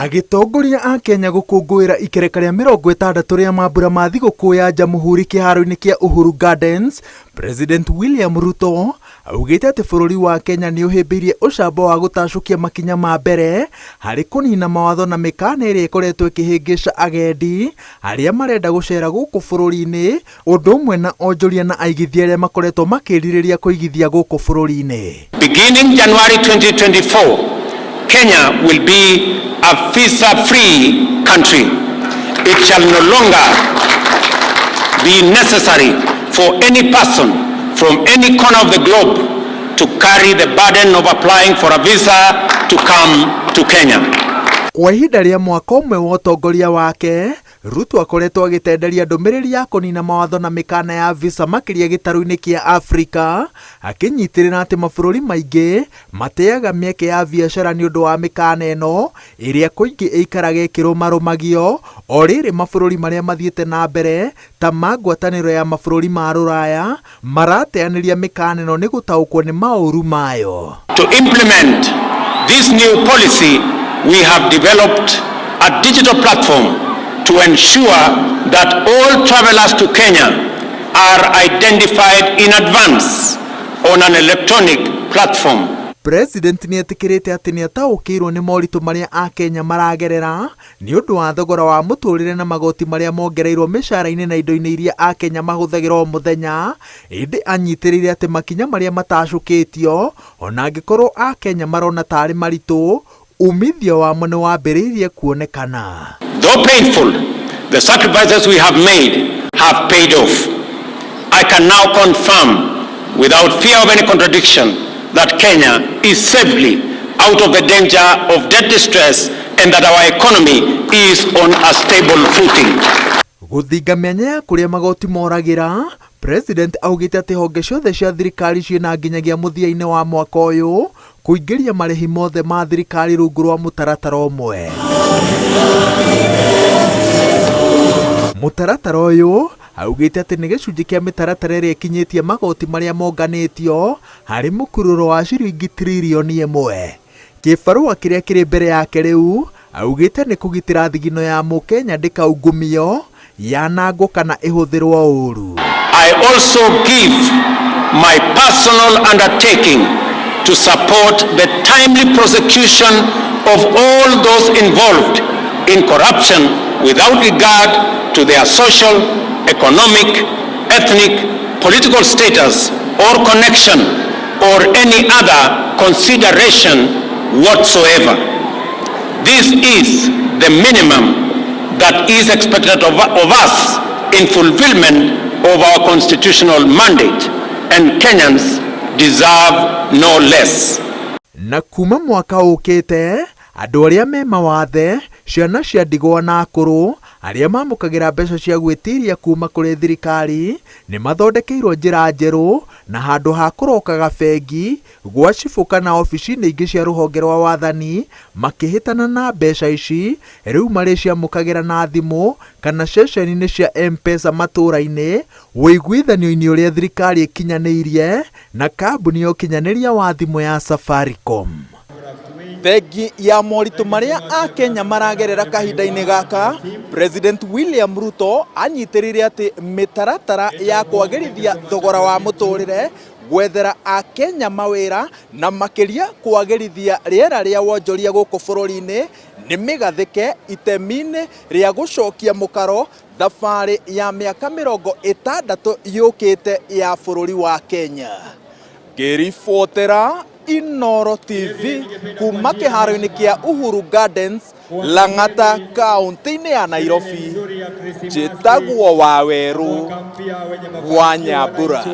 Agitongoria a Kenya gũkũngũĩra ikereka rĩa 60 rĩa mambura ma thigũkũ ya Jamhuri kĩharo-inĩ kĩa Uhuru Gardens, President William Ruto augĩte atĩ bũrũri wa Kenya nĩ ũhĩmbĩirie ũcamba wa gũtacũkia makinya ma mbere harĩ kũnina mawatho na mĩkana ĩrĩa ĩkoretwo ĩkĩhĩngĩca agendi arĩa marenda gũcera gũkũ bũrũri-inĩ, ũndũ ũmwe na onjoria na aigithia arĩa makoretwo makĩrirĩria kũigithia gũkũ bũrũri-inĩ. Beginning January 2024, Kenya will be a visa-free country. It shall no longer be necessary for any person from any corner of the globe to carry the burden of applying for a visa to come to Kenya. Kwa ihinda rĩa mwaka ũmwe wa ũtongoria wake, Ruto akoretwo agĩtenderia ndũmĩrĩri ya kũnina mawatho na mĩkana ya visa makĩria gĩtarũ-inĩ kĩa Afrika, akĩnyitĩrĩra atĩ mabũrũri maingĩ mateaga mĩeke ya biacara nĩ ũndũ wa mĩkana ĩno ĩrĩa kũingĩ ĩikaraga ĩkĩrũmarũmagio, o rĩrĩ mabũrũri marĩa mathiĩte na mbere ta ma ngwatanĩro ya mabũrũri ma rũraya marateanĩria mĩkana ĩno nĩ gũtaũkwo nĩ maũru mayo. To implement this new policy, we have developed a digital platform to ensure that all travelers to Kenya are identified in advance on an electronic platform. President nĩ etĩkĩrĩte atĩ nĩ ataũkĩirwo nĩ moritũ marĩa Akenya maragerera nĩ ũndũ wa thogora wa mũtũrĩre na magoti marĩa mongereirwo mĩcara-inĩ na indo-inĩ iria Akenya mahũthagĩra o mũthenya, ĩndĩ anyitĩrĩire atĩ makinya marĩa matacũkĩtio ona angĩkorwo Akenya marona tarĩ maritũ, umithio wamo nĩ wambĩrĩirie kuonekana. Though painful, the sacrifices we have made have paid off. I can now confirm, without fear of any contradiction, that Kenya is safely out of the danger of debt distress and that our economy is on a stable footing. Gũthinga mĩanya ya kũrĩa magoti moragĩra, President augĩte atĩ honge ciothe cia thirikari ciĩna nginyagia mũthia-inĩ wa mwaka ũyũ kũingĩria marĩhi mothe ma thirikari rungu rwa mũtaratara ũmwe. Mũtaratara ũyũ augĩte atĩ nĩ gĩcunjĩ kĩa mĩtaratara ĩrĩa ĩkinyĩtie magoti marĩa monganĩtio harĩ mũkurũro wa ciringi tiririoni 1. Kĩbarũa kĩrĩa kĩrĩ mbere yake rĩu augĩte nĩ kũgitĩra thigino ya Mũkenya ndĩkaungumio, yanangwo kana ĩhũthĩrwo ũũru. I also give my personal undertaking to support the timely prosecution of all those involved in corruption without regard to their social, economic, ethnic, political status or connection or any other consideration whatsoever. This is the minimum that is expected of us in fulfillment of our constitutional mandate, and Kenyans deserve no less. Na kuma mwaka ũkĩte, andũ arĩa me mawathe, ciana cia ndigwa na akũrũ arĩa mamũkagĩra mbeca cia gwĩtiria kuma kũrĩ thirikari nĩ mathondekeirwo njĩra njerũ na handũ ha kũrokaga bengi gwa cibũ kana ofici-inĩ ingĩ cia rũhonge rwa wathani makĩhĩtana na mbeca ici, rĩu marĩ ciamũkagĩra na thimũ kana ceceni-inĩ cia M-Pesa matũra-inĩ, wũiguithanio-inĩ ũrĩa thirikari ĩkinyanĩirie na kambuni ya ũkinyanĩria wa thimũ ya Safaricom. Thengi ya moritũ marĩa Akenya maragerera kahinda-inĩ gaka, President William Ruto anyitĩrĩire atĩ mĩtaratara ya kwagĩrithia thogora wa mũtũrĩre, gwethera Akenya mawĩra na makĩria kwagĩrithia rĩera rĩa wonjoria gũkũ bũrũri-inĩ nĩ mĩgathĩke itemi-inĩ rĩa gũcokia mũkaro thabarĩ ya mĩaka 60 yũkĩte ya bũrũri wa Kenya. Ngĩribotera Inooro TV kuma kĩharo-inĩ kĩa Uhuru Gardens, Lang'ata, kaunti-inĩ ya Nairobi, njĩtagwo Wawerũ wa Nyambura.